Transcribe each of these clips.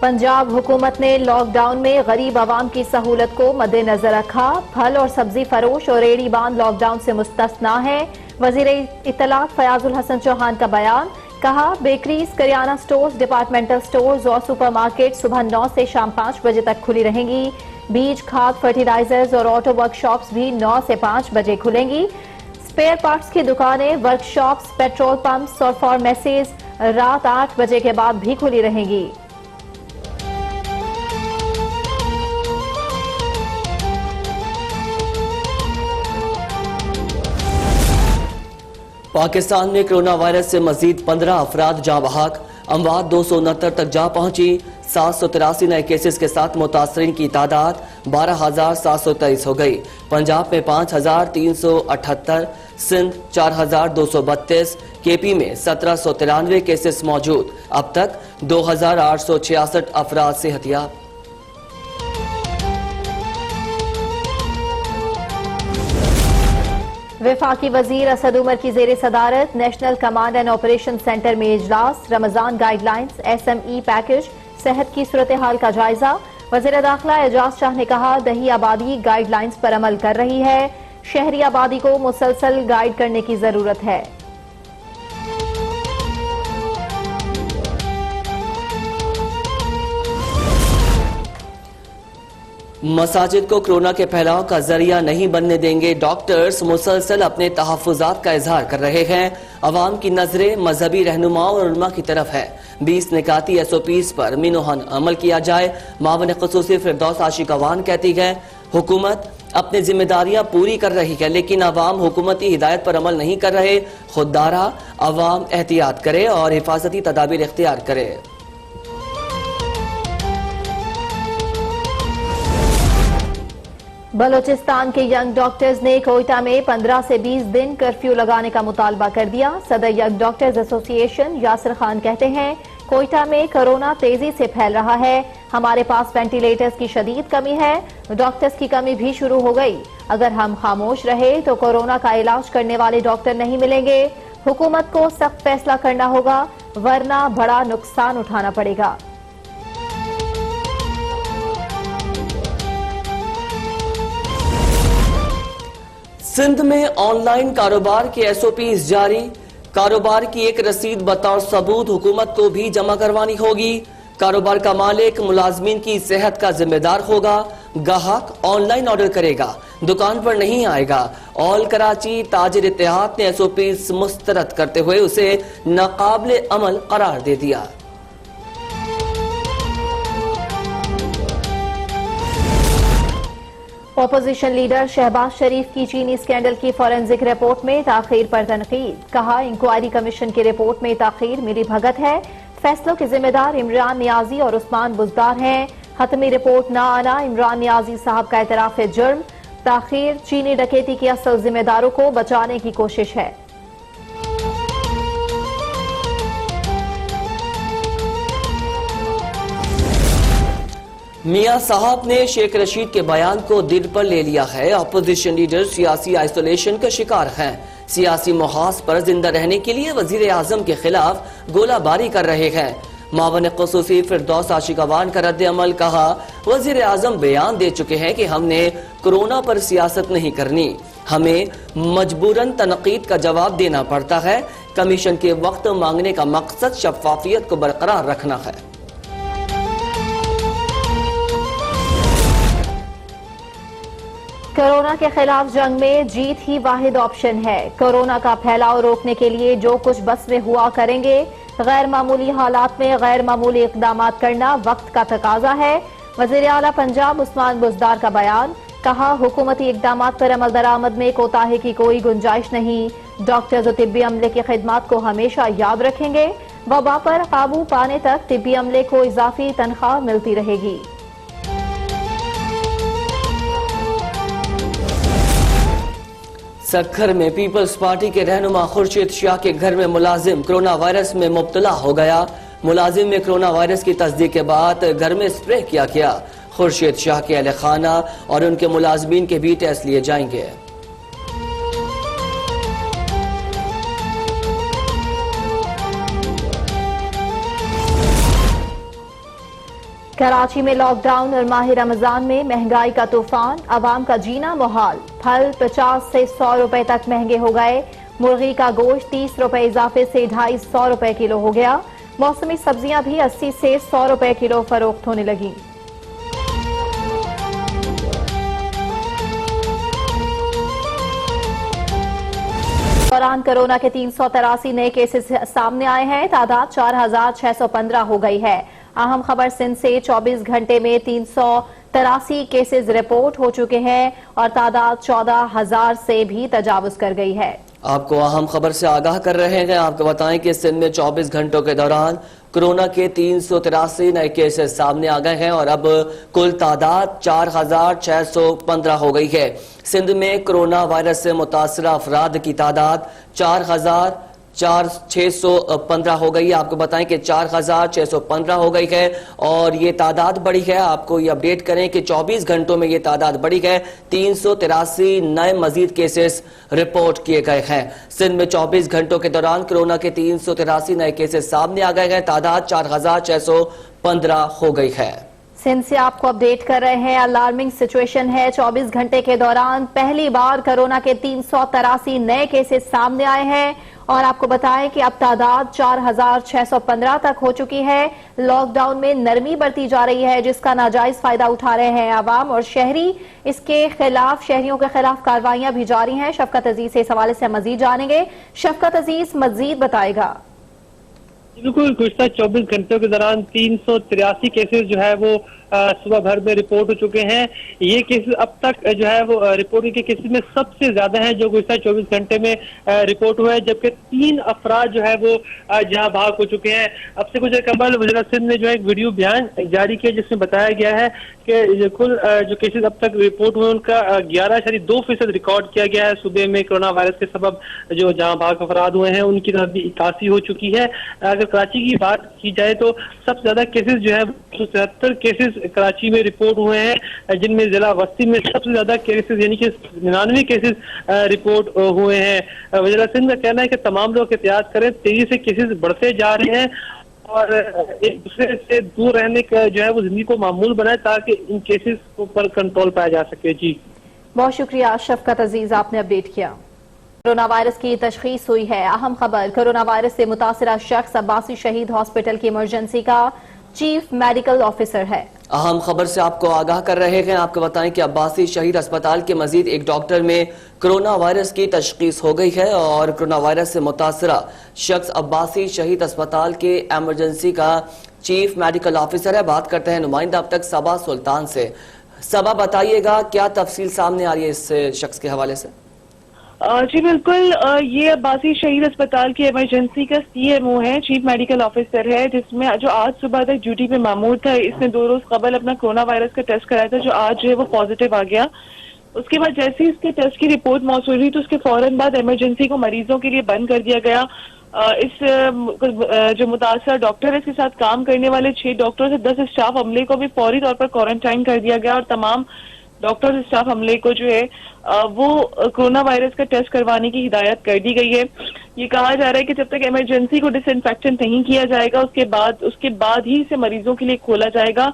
पंजाब हुकूमत ने लॉकडाउन में गरीब आवाम की सहूलत को मद्देनजर रखा। फल और सब्जी फरोश और रेहड़ी बांध लॉकडाउन से मुस्तस्ना है। वजीर इत्तलात फयाजुल हसन चौहान का बयान। कहा, bakeries, kirana stores, departmental stores और सुपरमार्केट सुबह 9 से शाम 5 बजे तक खुली रहेंगी। बीज, खाद, फर्टिलाइजर्स और ऑटो वर्कशॉप्स भी 9 से 5 बजे खुलेंगी। स्पेयर पार्ट्स की दुकानें, वर्कशॉप्स, पेट्रोल पंप्स और फार्मेसीज रात 8 बजे के बाद भी खुली रहेंगी। पाकिस्तान में कोरोना वायरस से मजीद 15 अफराद जाँ बहक, अमवात 269 तक जा पहुंची। 783 नए केसेस के साथ मुतासरीन की तादाद 12,723 हो गई। पंजाब में 5,378, सिंध 4,232, केपी में 1,793 केसेस मौजूद। अब तक 2,866 अफराद सेहतियाब। वफाकी वजीर असद उमर की जेर सदारत national command and operation centre में इजलास। रमजान गाइडलाइंस, SME पैकेज, सेहत की सूरत हाल का जायजा। वजीर दाखिला एजाज शाह ने कहा, दही आबादी गाइडलाइंस पर अमल कर रही है। शहरी आबादी को मुसलसल गाइड करने की जरूरत है। मसाजिद को कोरोना के फैलाव का जरिया नहीं बनने देंगे। डॉक्टर्स मुसलसल अपने तहफ़्फ़ुज़ात का इजहार कर रहे हैं। अवाम की नजरें मजहबी रहनुमाओं और उलमा की तरफ है। 20 निकाती SOPs पर मिनोहन अमल किया जाए। मावन ख़ुसूसी फिरदौस आशिक अवान कहती है, हुकूमत अपनी जिम्मेदारियां पूरी कर रही है, लेकिन अवाम हुकूमती हिदायत पर अमल नहीं कर रहे। खुददारा अवाम एहतियात करे और हिफाजती तदाबीर इख्तियार करे। बलोचिस्तान के यंग डॉक्टर्स ने कोयटा में 15 से 20 दिन कर्फ्यू लगाने का मुतालबा कर दिया। सदर young doctors association Yasir Khan कहते हैं, कोयटा में कोरोना तेजी से फैल रहा है। हमारे पास वेंटिलेटर्स की शदीद कमी है। डॉक्टर्स की कमी भी शुरू हो गई। अगर हम खामोश रहे तो कोरोना का इलाज करने वाले डॉक्टर नहीं मिलेंगे। हुकूमत को सख्त फैसला करना होगा, वरना बड़ा नुकसान उठाना पड़ेगा। सिंध में ऑनलाइन कारोबार के SOPs जारी। कारोबार की एक रसीद बतौर सबूत हुकूमत को भी जमा करवानी होगी। कारोबार का मालिक मुलाजमीन की सेहत का जिम्मेदार होगा। गाहक ऑनलाइन ऑर्डर करेगा, दुकान पर नहीं आएगा। ऑल कराची ताजिर इत्तेहाद ने SOPs मुस्तरद करते हुए उसे नाकाबिले अमल करार दे दिया। ऑपोजिशन लीडर शहबाज शरीफ की चीनी स्कैंडल की फॉरेंसिक रिपोर्ट में ताखीर पर तनकीद। कहा, इंक्वायरी कमीशन की रिपोर्ट में ताखीर मिली भगत है। फैसलों के जिम्मेदार इमरान नियाजी और उस्मान बुजदार हैं। हतमी रिपोर्ट न आना इमरान नियाजी साहब का एतराफ जुर्म। ताखीर चीनी डकैती के असल जिम्मेदारों को बचाने की कोशिश है। मियां साहब ने शेख रशीद के बयान को दिल पर ले लिया है। अपोजिशन लीडर सियासी आइसोलेशन का शिकार हैं। सियासी मुहाज पर जिंदा रहने के लिए वजीर आजम के खिलाफ गोलाबारी कर रहे हैं। मावन ख़ुसूसी फिरदौस आशिक अवान का रद्द अमल। कहा, वजीर आजम बयान दे चुके हैं कि हमने कोरोना पर सियासत नहीं करनी, हमें मजबूरन तनकीद का जवाब देना पड़ता है। कमीशन के वक्त मांगने का मकसद शफाफियत को बरकरार रखना है। कोरोना के खिलाफ जंग में जीत ही वाहिद ऑप्शन है। कोरोना का फैलाव रोकने के लिए जो कुछ बस में हुआ करेंगे। गैर मामूली हालात में गैर मामूली इकदामात करना वक्त का तकाजा है। वजीर आला पंजाब उस्मान बुजदार का बयान। कहा, हुकूमती इकदामात पर अमल दरामद में कोताही की कोई गुंजाइश नहीं। डॉक्टर्स और तिब्बी अमले की खिदमात को हमेशा याद रखेंगे। वबा पर काबू पाने तक तिब्बी अमले को इजाफी तनख्वाह मिलती रहेगी। सक्खर में पीपल्स पार्टी के रहनुमा खुर्शीद शाह के घर में मुलाजिम कोरोना वायरस में मुब्तला हो गया। मुलाजिम में कोरोना वायरस की तस्दीक के बाद घर में स्प्रे किया गया। खुर्शीद शाह के अहले खाना और उनके मुलाजमीन के भी टेस्ट लिए जाएंगे। कराची में लॉकडाउन और माह रमजान में महंगाई का तूफान, आवाम का जीना मुहाल। फल 50 से 100 रुपए तक महंगे हो गए। मुर्गी का गोश्त 30 रुपए इजाफे से 250 रुपए किलो हो गया। मौसमी सब्जियां भी 80 से 100 रुपए किलो फरोख्त होने लगी। दौरान कोरोना के 383 नए केसेस सामने आए हैं। तादाद 4615 हो गई है। अहम खबर सिंध से 24 घंटे में 383 केसेस रिपोर्ट हो चुके हैं और तादाद 14,000 से भी तजावुज कर गई है। आपको अहम खबर से आगाह कर रहे हैं। आपको बताएं कि सिंध में 24 घंटों के दौरान कोरोना के 383 नए केसेस सामने आ गए हैं और अब कुल तादाद 4615 हो गई है। सिंध में कोरोना वायरस से मुतासरा अफराद की तादाद 4615 हो गई है। आपको बताएं कि 4615 हो गई है और ये तादाद बढ़ी है। आपको ये अपडेट करें कि 24 घंटों में ये तादाद बढ़ी है। 383 नए मजीद केसेस रिपोर्ट किए गए हैं। सिंध में 24 घंटों के दौरान कोरोना के 383 नए केसेस सामने आ गए हैं। तादाद 4615 हो गई है। सिंध से आपको अपडेट कर रहे हैं। अलार्मिंग सिचुएशन है। 24 घंटे के दौरान पहली बार कोरोना के 383 नए केसेस सामने आए हैं और आपको बताएं कि अब तादाद 4615 तक हो चुकी है। लॉकडाउन में नरमी बरती जा रही है जिसका नाजायज फायदा उठा रहे हैं आवाम और शहरी। इसके खिलाफ शहरियों के खिलाफ कार्रवाइयां भी जारी हैं। शफकत अजीज से इस हवाले से मजीद जानेंगे। शफकत अजीज मजीद बताएगा। बिल्कुल, गुज़श्ता 24 घंटों के दौरान 383 केसेस जो है वो सुबह भर में रिपोर्ट हो चुके हैं। ये केसेस अब तक जो है वो रिपोर्टिंग के केसेस में सबसे ज्यादा है जो गुज़श्ता 24 घंटे में रिपोर्ट हुआ है, जबकि 3 अफराद जो है वो जहां भाग हो चुके हैं। अब से कुछ कबल वज़ीर सिंध ने जो है एक वीडियो बयान जारी किया जिसमें बताया गया है कि कुल जो केसेस अब तक रिपोर्ट हुए उनका 11.2% रिकॉर्ड किया गया है। सूबे में कोरोना वायरस के सबब जो जहां भाग अफराद हुए हैं उनकी तरफ भी 81 हो चुकी है। अगर कराची की बात की जाए तो सबसे ज्यादा केसेस जो है 173 केसेस कराची में रिपोर्ट हुए हैं, जिनमें जिला वस्ती में सबसे ज्यादा केसेस यानी कि 99 केसेस रिपोर्ट हुए हैं। वज़ीर सिंध का कहना है कि तमाम लोग एहतियात करें, तेजी से केसेस बढ़ते जा रहे हैं और एक दूसरे से दूर रहने का जो है वो जिंदगी को मामूल बनाए ताकि इन केसेस पर कंट्रोल पाया जा सके। जी बहुत शुक्रिया शफकत अजीज, आपने अपडेट किया। कोरोना वायरस की तशखीस हुई है। अहम खबर, कोरोना वायरस से मुतासरा शख्स अब्बासी शहीद हॉस्पिटल की इमरजेंसी का चीफ मेडिकल ऑफिसर है। अहम खबर से आपको आगाह कर रहे हैं। आपको बताएं कि अब्बासी शहीद अस्पताल के मजीद एक डॉक्टर में कोरोना वायरस की तशखीस हो गई है और कोरोना वायरस से मुतासरा शख्स अब्बासी शहीद अस्पताल के एमरजेंसी का चीफ मेडिकल ऑफिसर है। बात करते हैं नुमाइंदा अब तक सबा सुल्तान से। सबा, बताइएगा क्या तफसील सामने आ रही है इस शख्स के हवाले से? जी बिल्कुल, ये अब्बासी शहीद अस्पताल की इमरजेंसी का CMO है, चीफ मेडिकल ऑफिसर है, जिसमें जो आज सुबह तक ड्यूटी पे मामूर था। इसने 2 रोज कबल अपना कोरोना वायरस का टेस्ट कराया था जो आज जो है वो पॉजिटिव आ गया। उसके बाद जैसे ही इसके टेस्ट की रिपोर्ट मौसूल हुई तो उसके फौरन बाद इमरजेंसी को मरीजों के लिए बंद कर दिया गया। इस जो मुतासर डॉक्टर है इसके साथ काम करने वाले 6 डॉक्टर से 10 स्टाफ अमले को भी फौरी तौर पर क्वारंटाइन कर दिया गया और तमाम डॉक्टर स्टाफ अमले को जो है वो कोरोना वायरस का टेस्ट करवाने की हिदायत कर दी गई है। ये कहा जा रहा है कि जब तक इमरजेंसी को डिसइंफेक्शन नहीं किया जाएगा उसके बाद ही इसे मरीजों के लिए खोला जाएगा।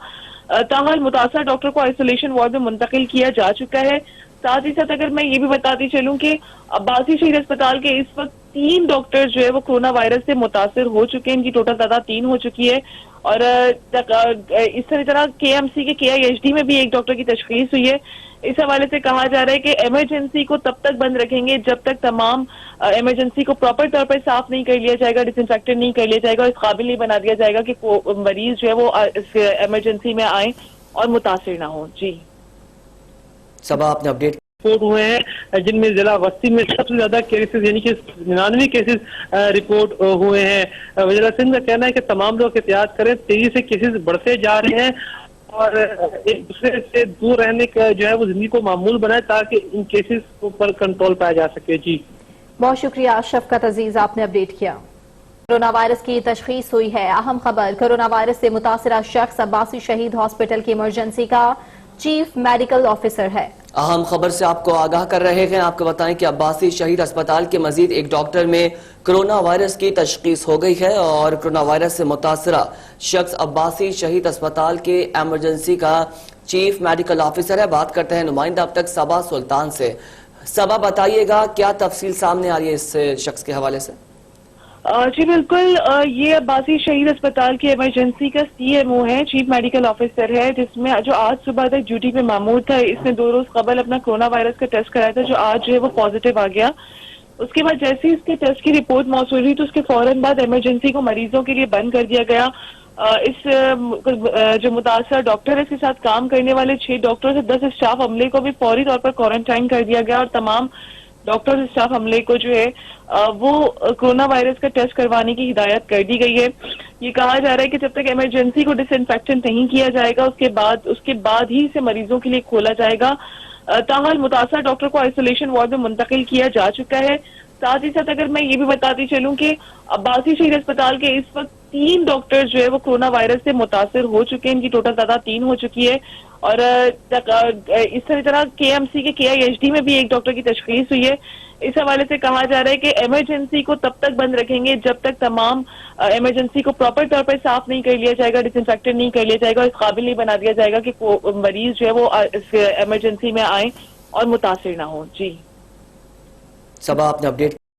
ताहल मुतासर डॉक्टर को आइसोलेशन वार्ड में मुंतकिल किया जा चुका है। साथ ही साथ अगर मैं ये भी बताती चलूं कि अब्बासी शहीद अस्पताल के इस वक्त 3 डॉक्टर जो है वो कोरोना वायरस से मुतासर हो चुके हैं। इनकी टोटल तादाद 3 हो चुकी है और इस तरह KMC के KIHD में भी एक डॉक्टर की तशखीस हुई है। इस हवाले से कहा जा रहा है कि इमरजेंसी को तब तक बंद रखेंगे जब तक तमाम इमरजेंसी को प्रॉपर तौर पर साफ नहीं कर लिया जाएगा, डिसइंफेक्टेड नहीं कर लिया जाएगा और इस काबिल नहीं बना दिया जाएगा कि मरीज जो है वो इस इमरजेंसी में आए और मुतासिर ना हो। जी सबा, आपने अपडेट रिपोर्ट हुए हैं, जिनमें जिला वस्ती में सबसे ज्यादा केसेस यानी कि 99 केसेस रिपोर्ट हुए हैं। वज़ीर सिंध का कहना है कि तमाम लोग एहतियात करें, तेजी से केसेस बढ़ते जा रहे हैं और एक दूसरे से दूर रहने का जो है वो जिंदगी को मामूल बनाए ताकि इन केसेस पर कंट्रोल पाया जा सके। जी बहुत शुक्रिया शफकत अजीज, आपने अपडेट किया। कोरोना वायरस की तशखीस हुई है। अहम खबर, कोरोना वायरस से मुतासरा शख्स अब्बासी शहीद हॉस्पिटल की इमरजेंसी का चीफ मेडिकल ऑफिसर है। अहम खबर से आपको आगाह कर रहे हैं। आपको बताएं कि अब्बासी शहीद अस्पताल के मजीद एक डॉक्टर में कोरोना वायरस की तशखीस हो गई है और कोरोना वायरस से मुतासरा शख्स अब्बासी शहीद अस्पताल के एमरजेंसी का चीफ मेडिकल ऑफिसर है। बात करते हैं नुमाइंदा अब तक सबा सुल्तान से। सबा, बताइएगा क्या तफसील सामने आ रही है इस शख्स के हवाले से? जी बिल्कुल, ये अब्बासी शहीद अस्पताल की इमरजेंसी का सीएमओ है, चीफ मेडिकल ऑफिसर है, जिसमें जो आज सुबह तक ड्यूटी पे मामूर था। इसने 2 रोज कबल अपना कोरोना वायरस का टेस्ट कराया था, जो आज जो है वो पॉजिटिव आ गया। उसके बाद जैसे ही इसके टेस्ट की रिपोर्ट मौसूल हुई तो उसके फौरन बाद इमरजेंसी को मरीजों के लिए बंद कर दिया गया। इस जो मुतासर डॉक्टर है, इसके साथ काम करने वाले 6 डॉक्टर से 10 स्टाफ अमले को भी फौरी तौर पर क्वारंटाइन कर दिया गया और तमाम डॉक्टर स्टाफ अमले को जो है वो कोरोना वायरस का टेस्ट करवाने की हिदायत कर दी गई है। ये कहा जा रहा है कि जब तक इमरजेंसी को डिसइंफेक्टेंट नहीं किया जाएगा उसके बाद ही इसे मरीजों के लिए खोला जाएगा। ताहल मुतासर डॉक्टर को आइसोलेशन वार्ड में मुंतकिल किया जा चुका है। साथ ही साथ अगर मैं ये भी बताती चलूं कि अब्बासी शहीद अस्पताल के इस वक्त 3 डॉक्टर जो है वो कोरोना वायरस से मुतासर हो चुके हैं। इनकी टोटल तादाद 3 हो चुकी है और इस तरह केएमसी के केआईएचडी में भी एक डॉक्टर की तशखीस हुई है। इस हवाले से कहा जा रहा है कि इमरजेंसी को तब तक बंद रखेंगे जब तक तमाम इमरजेंसी को प्रॉपर तौर पर साफ नहीं कर लिया जाएगा, डिसइंफेक्टेड नहीं कर लिया जाएगा, इस काबिल नहीं बना दिया जाएगा कि मरीज जो है वो इस इमरजेंसी में आए और मुतासिर ना हो। जी सबा, आपने अपडेट